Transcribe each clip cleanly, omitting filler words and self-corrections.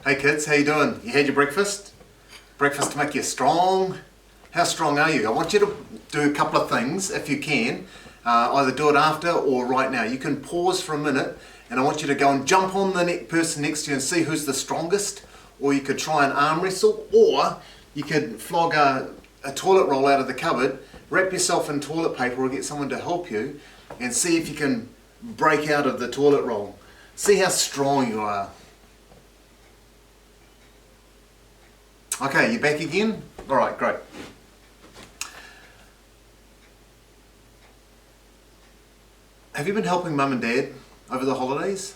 Hey kids, how you doing? You had your breakfast? Breakfast to make you strong? How strong are you? I want you to do a couple of things if you can. Either do it after or right now. You can pause for a minute and I want you to go and jump on the person next to you and see who's the strongest. Or you could try and arm wrestle, or you could flog a toilet roll out of the cupboard, wrap yourself in toilet paper or get someone to help you and see if you can break out of the toilet roll. See how strong you are. Okay, you back again? Alright, great. Have you been helping Mum and Dad over the holidays?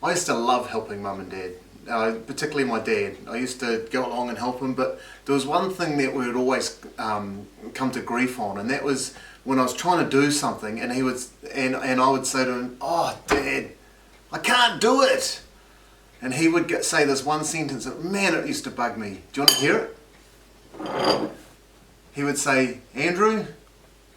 I used to love helping Mum and Dad, particularly my dad. I used to go along and help him, but there was one thing that we would always come to grief on, and that was when I was trying to do something and he would, and I would say to him, "Oh, Dad, I can't do it." And he would say this one sentence that, man, it used to bug me. Do you want to hear it? He would say, "Andrew,"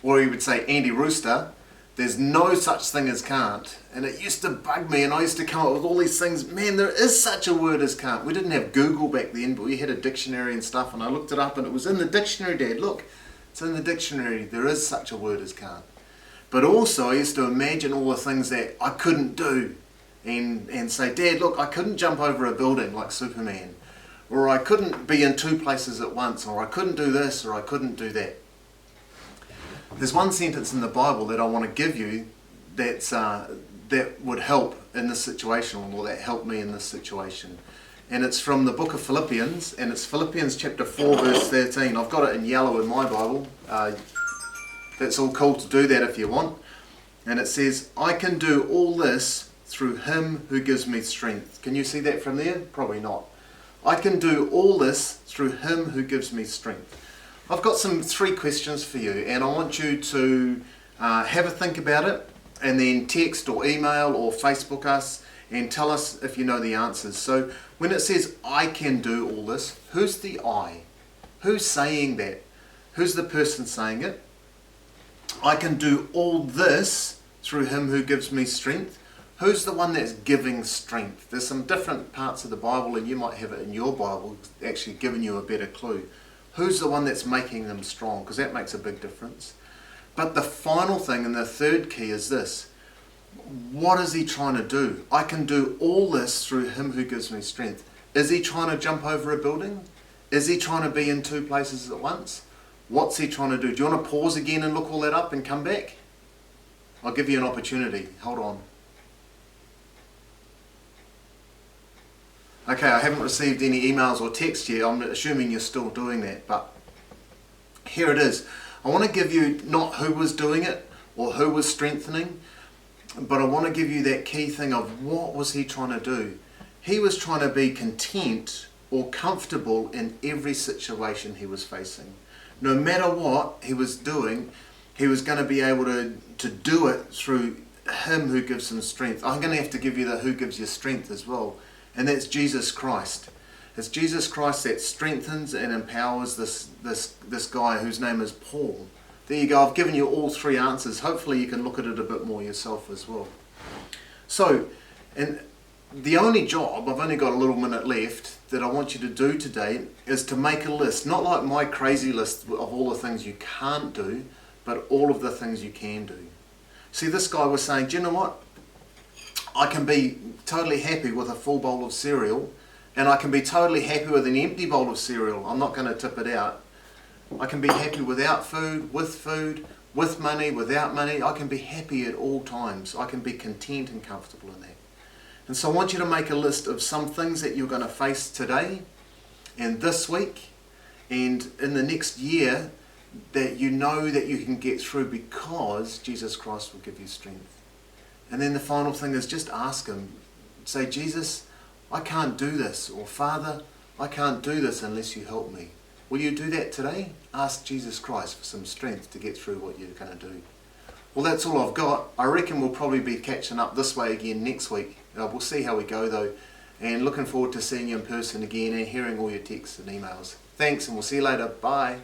or he would say, "Andy Rooster, there's no such thing as can't." And it used to bug me, and I used to come up with all these things. Man, there is such a word as can't. We didn't have Google back then, but we had a dictionary and stuff, and I looked it up and it was in the dictionary, Dad. Look, it's in the dictionary. There is such a word as can't. But also I used to imagine all the things that I couldn't do and say, "Dad, look, I couldn't jump over a building like Superman, or I couldn't be in two places at once, or I couldn't do this, or I couldn't do that." There's one sentence in the Bible that I want to give you that would help in this situation, or that helped me in this situation. And it's from the book of Philippians, and it's Philippians chapter 4 verse 13. I've got it in yellow in my Bible. That's all cool to do that if you want. And it says, "I can do all this through him who gives me strength." Can you see that from there? Probably not. I can do all this through him who gives me strength. I've got three questions for you, and I want you to have a think about it, and then text or email or Facebook us and tell us if you know the answers. So when it says "I can do all this," who's the I? Who's saying that? Who's the person saying it? I can do all this through him who gives me strength. Who's the one that's giving strength? There's some different parts of the Bible, and you might have it in your Bible, actually giving you a better clue. Who's the one that's making them strong? Because that makes a big difference. But the final thing and the third key is this. What is he trying to do? I can do all this through him who gives me strength. Is he trying to jump over a building? Is he trying to be in two places at once? What's he trying to do? Do you want to pause again and look all that up and come back? I'll give you an opportunity. Hold on. Okay, I haven't received any emails or texts yet. I'm assuming you're still doing that, but here it is. I want to give you not who was doing it or who was strengthening, but I want to give you that key thing of what was he trying to do. He was trying to be content or comfortable in every situation he was facing. No matter what he was doing, he was going to be able to do it through him who gives him strength. I'm going to have to give you the who gives you strength as well. And that's Jesus Christ. It's Jesus Christ that strengthens and empowers this guy whose name is Paul. There you go. I've given you all three answers. Hopefully you can look at it a bit more yourself as well. So, and the only job, I've only got a little minute left, that I want you to do today is to make a list. Not like my crazy list of all the things you can't do, but all of the things you can do. See, this guy was saying, "Do you know what? I can be totally happy with a full bowl of cereal, and I can be totally happy with an empty bowl of cereal. I'm not going to tip it out. I can be happy without food, with money, without money. I can be happy at all times. I can be content and comfortable in that." And so I want you to make a list of some things that you're going to face today and this week and in the next year that you know that you can get through because Jesus Christ will give you strength. And then the final thing is just ask him. Say, "Jesus, I can't do this," or "Father, I can't do this unless you help me." Will you do that today? Ask Jesus Christ for some strength to get through what you're going to do. Well, that's all I've got. I reckon we'll probably be catching up this way again next week. We'll see how we go though. And looking forward to seeing you in person again and hearing all your texts and emails. Thanks, and we'll see you later. Bye.